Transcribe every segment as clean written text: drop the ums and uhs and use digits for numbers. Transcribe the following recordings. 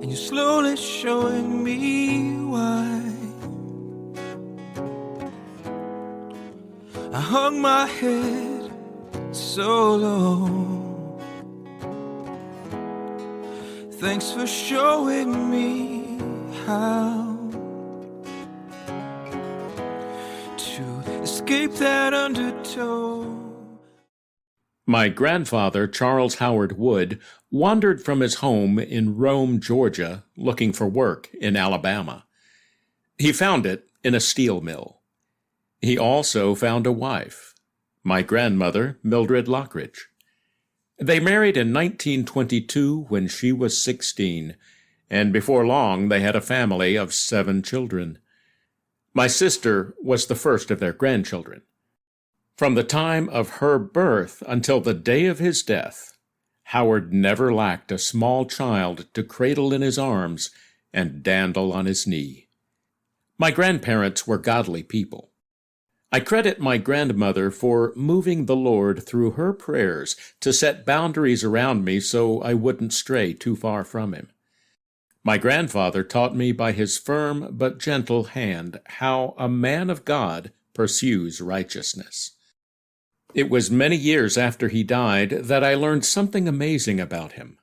and you're slowly showing me why. I hung my head so low. Thanks for showing me how to escape that undertow. My grandfather, Charles Howard Wood, wandered from his home in Rome, Georgia, looking for work in Alabama. He found it in a steel mill. He also found a wife, my grandmother, Mildred Wood. They married in 1922 when she was 16, and before long they had a family of 7 children. My sister was the first of their grandchildren. From the time of her birth until the day of his death, Howard never lacked a small child to cradle in his arms and dandle on his knee. My grandparents were godly people. I credit my grandmother for moving the Lord through her prayers to set boundaries around me so I wouldn't stray too far from him. My grandfather taught me by his firm but gentle hand how a man of God pursues righteousness. It was many years after he died that I learned something amazing about him.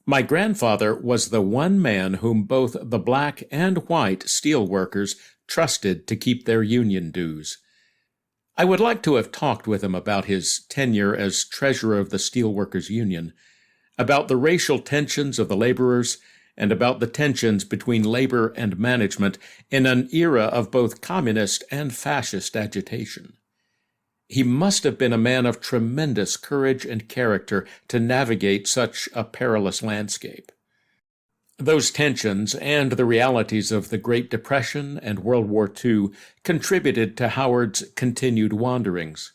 My grandfather was the one man whom both the black and white steelworkers trusted to keep their union dues. I would like to have talked with him about his tenure as treasurer of the Steelworkers Union, about the racial tensions of the laborers, and about the tensions between labor and management in an era of both communist and fascist agitation. He must have been a man of tremendous courage and character to navigate such a perilous landscape. Those tensions and the realities of the Great Depression and World War II contributed to Howard's continued wanderings.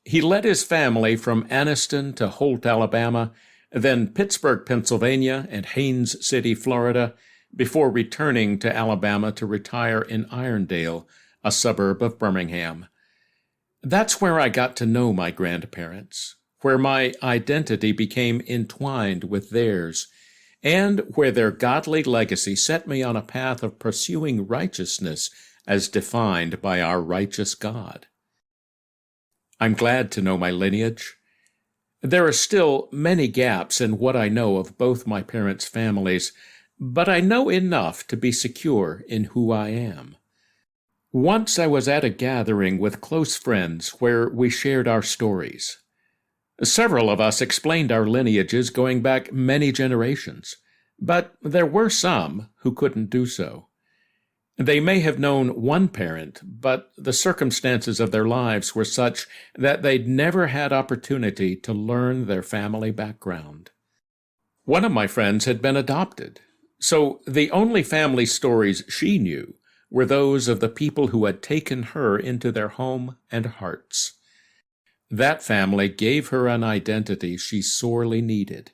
He led his family from Anniston to Holt, Alabama, then Pittsburgh, Pennsylvania, and Haines City, Florida, before returning to Alabama to retire in Irondale, a suburb of Birmingham. That's where I got to know my grandparents, where my identity became entwined with theirs, and where their godly legacy set me on a path of pursuing righteousness as defined by our righteous God. I'm glad to know my lineage. There are still many gaps in what I know of both my parents' families, but I know enough to be secure in who I am. Once I was at a gathering with close friends where we shared our stories. Several of us explained our lineages going back many generations, but there were some who couldn't do so. They may have known one parent, but the circumstances of their lives were such that they'd never had opportunity to learn their family background. One of my friends had been adopted, so the only family stories she knew were those of the people who had taken her into their home and hearts. That family gave her an identity she sorely needed.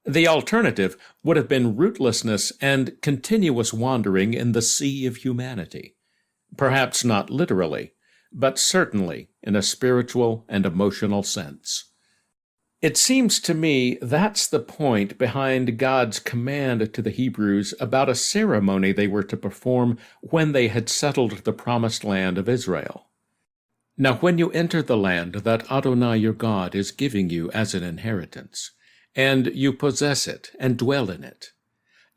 The alternative would have been rootlessness and continuous wandering in the sea of humanity. Perhaps not literally, but certainly in a spiritual and emotional sense. It seems to me that's the point behind God's command to the Hebrews about a ceremony they were to perform when they had settled the promised land of Israel. Now when you enter the land that Adonai your God is giving you as an inheritance, and you possess it and dwell in it,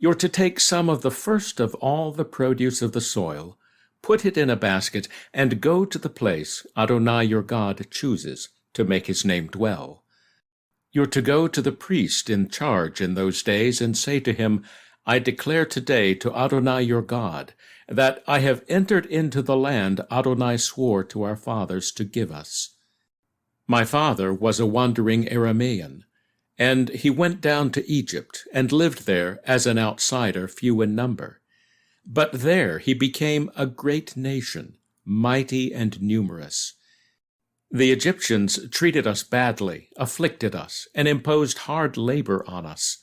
you're to take some of the first of all the produce of the soil, put it in a basket, and go to the place Adonai your God chooses to make his name dwell. You're to go to the priest in charge in those days and say to him, I declare today to Adonai your God that I have entered into the land Adonai swore to our fathers to give us. My father was a wandering Aramean, and he went down to Egypt and lived there as an outsider few in number. But there he became a great nation, mighty and numerous. The Egyptians treated us badly, afflicted us, and imposed hard labor on us.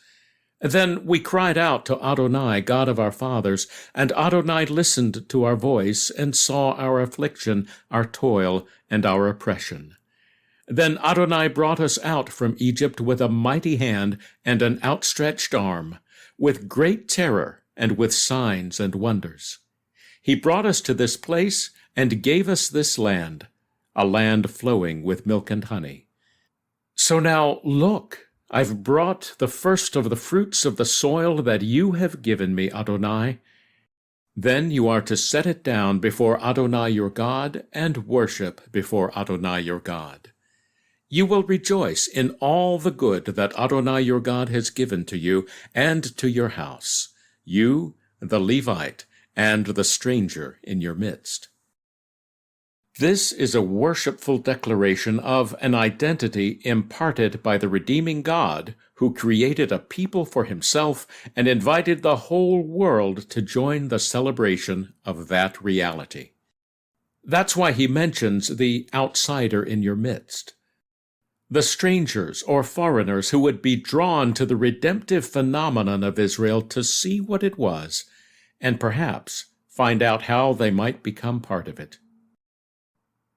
Then we cried out to Adonai, God of our fathers, and Adonai listened to our voice and saw our affliction, our toil, and our oppression. Then Adonai brought us out from Egypt with a mighty hand and an outstretched arm, with great terror and with signs and wonders. He brought us to this place and gave us this land, a land flowing with milk and honey. So now look, I've brought the first of the fruits of the soil that you have given me, Adonai. Then you are to set it down before Adonai your God and worship before Adonai your God. You will rejoice in all the good that Adonai your God has given to you and to your house, you, the Levite, and the stranger in your midst. This is a worshipful declaration of an identity imparted by the redeeming God who created a people for himself and invited the whole world to join the celebration of that reality. That's why he mentions the outsider in your midst, the strangers or foreigners who would be drawn to the redemptive phenomenon of Israel to see what it was, and perhaps find out how they might become part of it.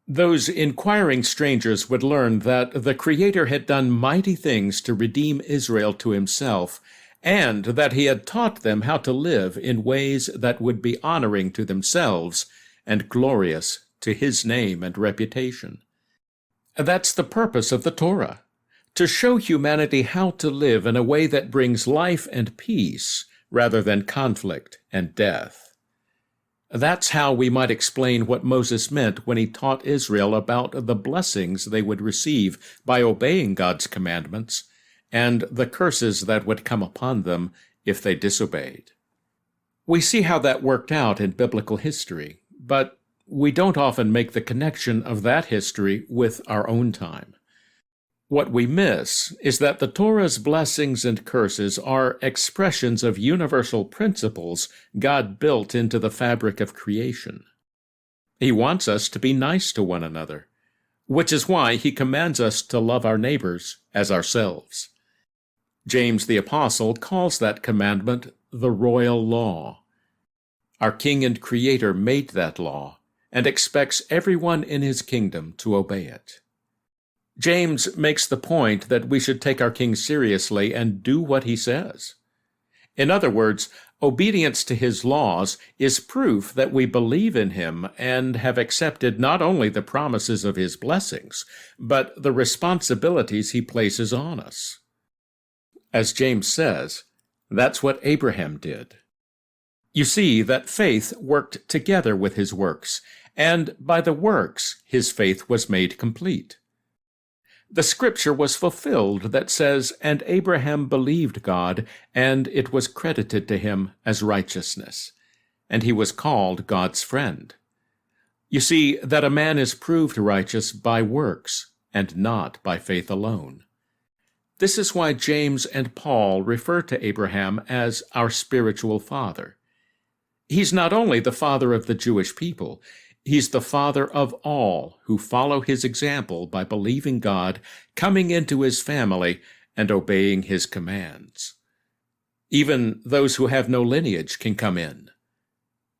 Those inquiring strangers would learn that the Creator had done mighty things to redeem Israel to himself, and that he had taught them how to live in ways that would be honoring to themselves and glorious to his name and reputation. That's the purpose of the Torah, to show humanity how to live in a way that brings life and peace rather than conflict and death. That's how we might explain what Moses meant when he taught Israel about the blessings they would receive by obeying God's commandments and the curses that would come upon them if they disobeyed. We see how that worked out in biblical history, but we don't often make the connection of that history with our own time. What we miss is that the Torah's blessings and curses are expressions of universal principles God built into the fabric of creation. He wants us to be nice to one another, which is why he commands us to love our neighbors as ourselves. James the Apostle calls that commandment the royal law. Our King and Creator made that law and expects everyone in his kingdom to obey it. James makes the point that we should take our King seriously and do what he says. In other words, obedience to his laws is proof that we believe in him and have accepted not only the promises of his blessings, but the responsibilities he places on us. As James says, that's what Abraham did. You see that faith worked together with his works, and by the works his faith was made complete. The scripture was fulfilled that says, "And Abraham believed God, and it was credited to him as righteousness. And he was called God's friend." You see that a man is proved righteous by works, and not by faith alone. This is why James and Paul refer to Abraham as our spiritual father. He's not only the father of the Jewish people, he's the father of all who follow his example by believing God, coming into his family, and obeying his commands. Even those who have no lineage can come in.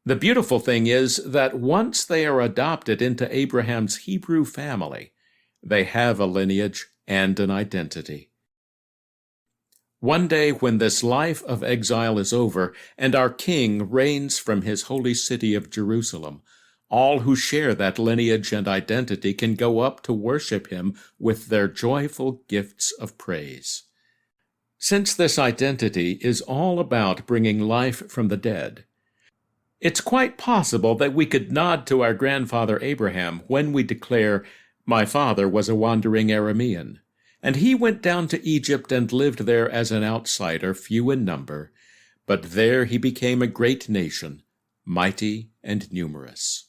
The beautiful thing is that once they are adopted into Abraham's Hebrew family, they have a lineage and an identity. One day when this life of exile is over and our King reigns from his holy city of Jerusalem, all who share that lineage and identity can go up to worship him with their joyful gifts of praise. Since this identity is all about bringing life from the dead, it's quite possible that we could nod to our grandfather Abraham when we declare, "My father was a wandering Aramean, and he went down to Egypt and lived there as an outsider, few in number, but there he became a great nation, mighty and numerous."